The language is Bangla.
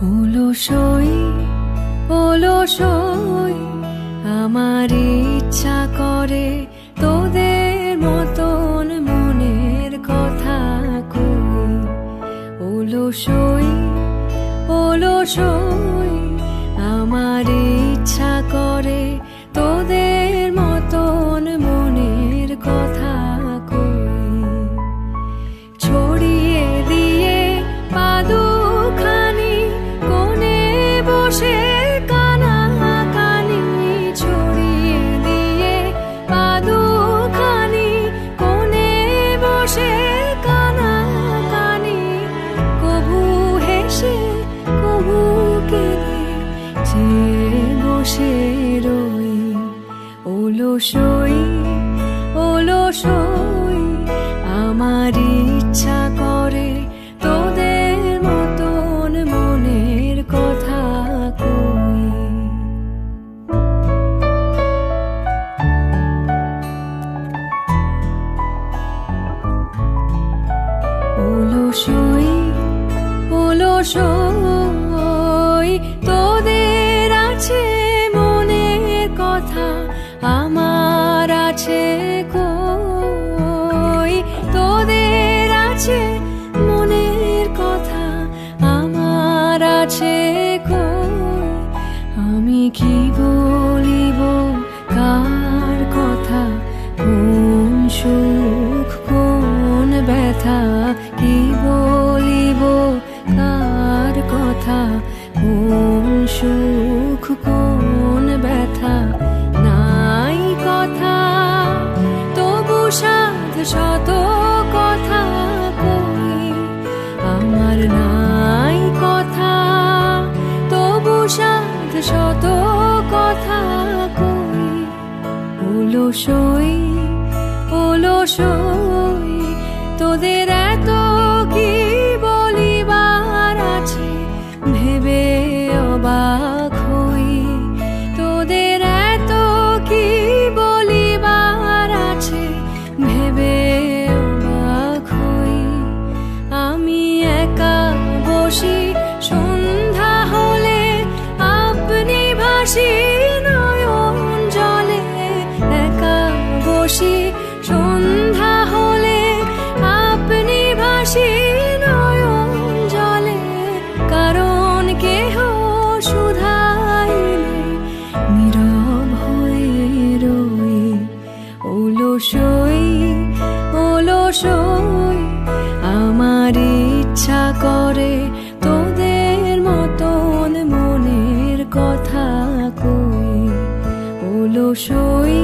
অলসই আমার ইচ্ছা করে তোদের মতন মনের কথা কই। অলসই আমার ইচ্ছা করে তোদের মতন মনের কথা কই। ছড়িয়ে দিয়ে পাদুখানি কোণে বসে কানাকানি, ছড়িয়ে দিয়ে পাদুখানি কোণে বসে কানাকানি, কবু হেসে কবু কেঁদে যে বসে রই। অলসই আমার ইচ্ছা করে তোদের মতন মনের কথা কই। অলসই তোদের আছে মনের কথা, আমার আছে কই। তোদের আছে মনের কথা, আমার আছে কই। আমি কি বলিব কার কথা, কোন সুখ কোন ব্যথা, কি বলিব কার কথা, কোন সুখ কোন ব্যথা। নাই কথা তবু সাধ শত কথা কই, আমার নাই কথা তবু সাধ শত কথা কই। অলসই তোদের এত কি বলিবার আছে ভেবে অবাক হই। তোদের এত কি বলিবার আছে ভেবে অবাক হই। আমি একা বসি সন্ধ্যা হলে আপনি ভাসি নয়ন জলে, একা বসি সন্ধ্যা হলে আপনি ভাসি নয়ন জলে। কারণ কেহ শুধাইলে নীরব হয়ে রই। অলসই আমার ইচ্ছা করে তোদের মতন মনের কথা কই। অলসই